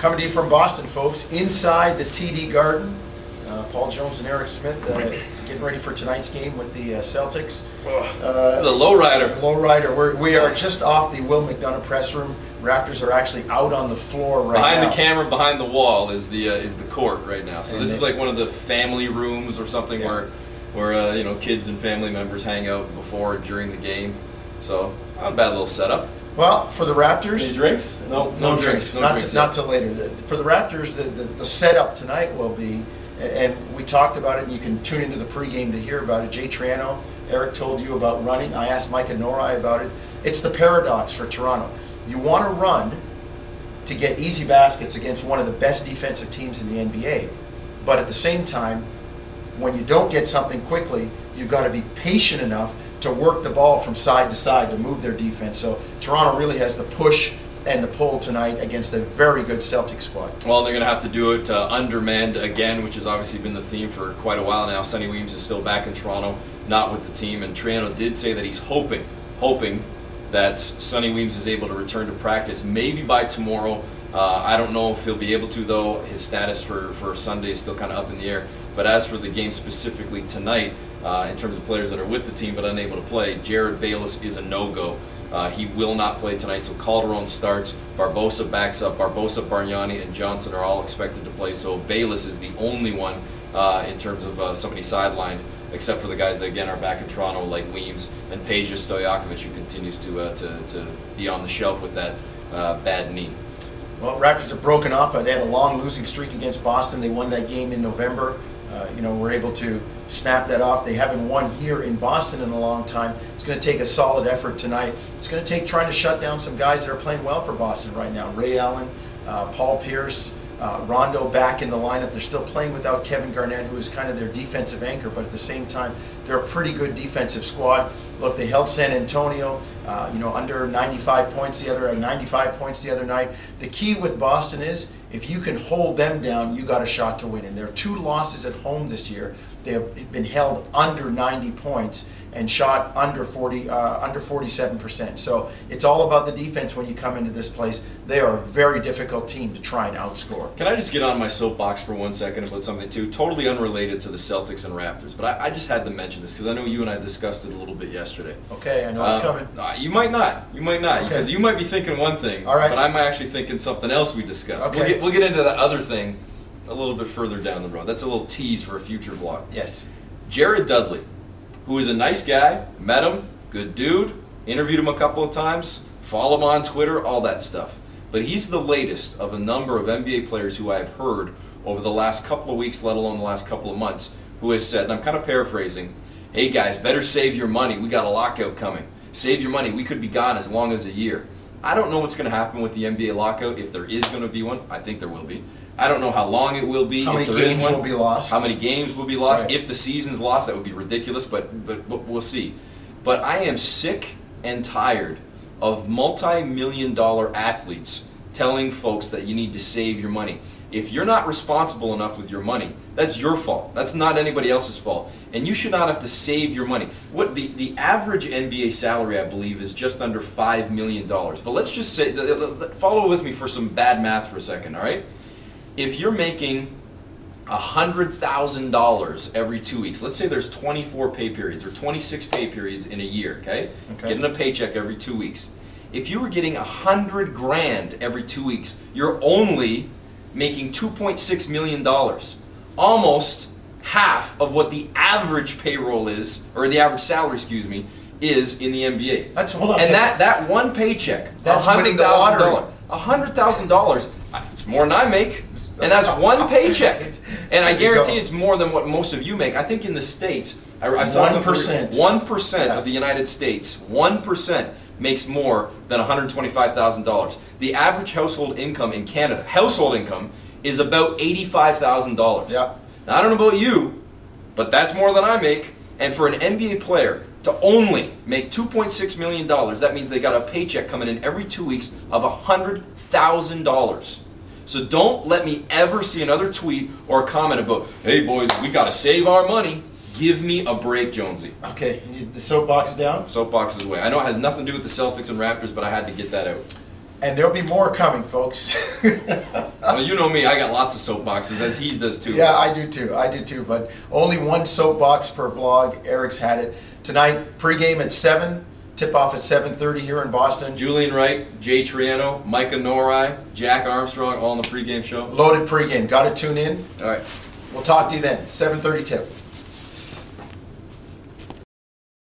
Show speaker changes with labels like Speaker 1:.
Speaker 1: Coming to you from Boston, folks, inside the TD Garden. Paul Jones and Eric Smith getting ready for tonight's game with the Celtics.
Speaker 2: This is a lowrider.
Speaker 1: We are just off the Will McDonough press room. Raptors are actually out on the floor right now.
Speaker 2: Behind the camera, behind the wall is the court right now. So this is like one of the family rooms or something where you know, kids and family members hang out before and during the game. So not a bad little setup.
Speaker 1: Well, for the Raptors,
Speaker 2: any drinks? No drinks.
Speaker 1: Not till later. For the Raptors, the setup tonight will be, and we talked about it, and you can tune into the pregame to hear about it. Jay Triano, Eric told you about running. I asked Micah Nori about it. It's the paradox for Toronto. You want to run to get easy baskets against one of the best defensive teams in the NBA, but at the same time, when you don't get something quickly, you've got to be patient enough to work the ball from side to side to move their defense. So Toronto really has the push and the pull tonight against a very good Celtics squad.
Speaker 2: Well, they're going to have to do it undermanned again, which has obviously been the theme for quite a while now. Sonny Weems is still back in Toronto, not with the team, and Triano did say that he's hoping that Sonny Weems is able to return to practice maybe by tomorrow. I don't know if he'll be able to, though. His status for Sunday is still kind of up in the air. But as for the game specifically tonight, in terms of players that are with the team but unable to play, Jared Bayless is a no-go. He will not play tonight, so Calderon starts. Barbosa backs up. Barbosa, Bargnani, and Johnson are all expected to play, so Bayless is the only one in terms of somebody sidelined, except for the guys that, again, are back in Toronto, like Weems and Peja Stojakovic, who continues to be on the shelf with that bad knee.
Speaker 1: Well, Raptors have broken off. They had a long losing streak against Boston. They won that game in November. Were able to snap that off. They haven't won here in Boston in a long time. It's going to take a solid effort tonight. It's going to take trying to shut down some guys that are playing well for Boston right now. Ray Allen, Paul Pierce, Rondo back in the lineup. They're still playing without Kevin Garnett, who is kind of their defensive anchor, but at the same time, they're a pretty good defensive squad. Look, they held San Antonio, under 95 points the other night. The key with Boston is, if you can hold them down, you got a shot to win. And there are 2 losses at home this year. They have been held under 90 points and shot under 47%. So it's all about the defense when you come into this place. They are a very difficult team to try and outscore.
Speaker 2: Can I just get on my soapbox for 1 second about something too, totally unrelated to the Celtics and Raptors? But I just had to mention this because I know you and I discussed it a little bit yesterday.
Speaker 1: Okay, I know it's coming.
Speaker 2: You might not. You might not, because you might be thinking one thing,
Speaker 1: all right,
Speaker 2: but I'm actually thinking something else we discussed.
Speaker 1: Okay.
Speaker 2: We'll get into that other thing a little bit further down the road. That's a little tease for a future vlog.
Speaker 1: Yes.
Speaker 2: Jared Dudley, who is a nice guy, met him, good dude, interviewed him a couple of times, follow him on Twitter, all that stuff. But he's the latest of a number of NBA players who I've heard over the last couple of weeks, let alone the last couple of months, who has said, and I'm kind of paraphrasing, hey guys, better save your money, we got a lockout coming. Save your money, we could be gone as long as a year. I don't know what's going to happen with the NBA lockout, if there is going to be one. I think there will be. I don't know how long it will be.
Speaker 1: How many games will be lost?
Speaker 2: How many games will be lost?
Speaker 1: Right.
Speaker 2: If the season's lost, that would be ridiculous, but we'll see. But I am sick and tired of multi-million-dollar athletes telling folks that you need to save your money. If you're not responsible enough with your money, that's your fault. That's not anybody else's fault. And you should not have to save your money. What the average NBA salary, I believe, is just under $5 million. But let's just say, follow with me for some bad math for a second, all right? If you're making $100,000 every 2 weeks, let's say there's 24 pay periods or 26 pay periods in a year, okay? Getting a paycheck every 2 weeks. If you were getting $100 grand every 2 weeks, you're only making $2.6 million. Almost half of what the average payroll is, or the average salary, excuse me, is in the NBA.
Speaker 1: Hold on a
Speaker 2: second.
Speaker 1: second.
Speaker 2: That one paycheck,
Speaker 1: that's winning the lottery.
Speaker 2: $100,000, it's more than I make, and that's one paycheck. And I guarantee it's more than what most of you make. I think in the States, I saw
Speaker 1: 1%.
Speaker 2: 1% of the United States, 1% makes more than $125,000. The average household income in Canada, is about $85,000.
Speaker 1: Yeah.
Speaker 2: Now, I don't know about you, but that's more than I make. And for an NBA player to only make $2.6 million, that means they got a paycheck coming in every 2 weeks of $100,000. So don't let me ever see another tweet or comment about, hey boys, we got to save our money. Give me a break, Jonesy.
Speaker 1: Okay, the soapbox down?
Speaker 2: Soapbox is away. I know it has nothing to do with the Celtics and Raptors, but I had to get that out.
Speaker 1: And there'll be more coming, folks.
Speaker 2: Well, you know me, I got lots of soapboxes, as he does too.
Speaker 1: Yeah, I do too, but only one soapbox per vlog. Eric's had it. Tonight, pregame at 7, tip-off at 7:30 here in Boston.
Speaker 2: Julian Wright, Jay Triano, Micah Nori, Jack Armstrong, all on the pregame show.
Speaker 1: Loaded pregame. Got to tune in.
Speaker 2: All right.
Speaker 1: We'll talk to you then. 7:30 tip.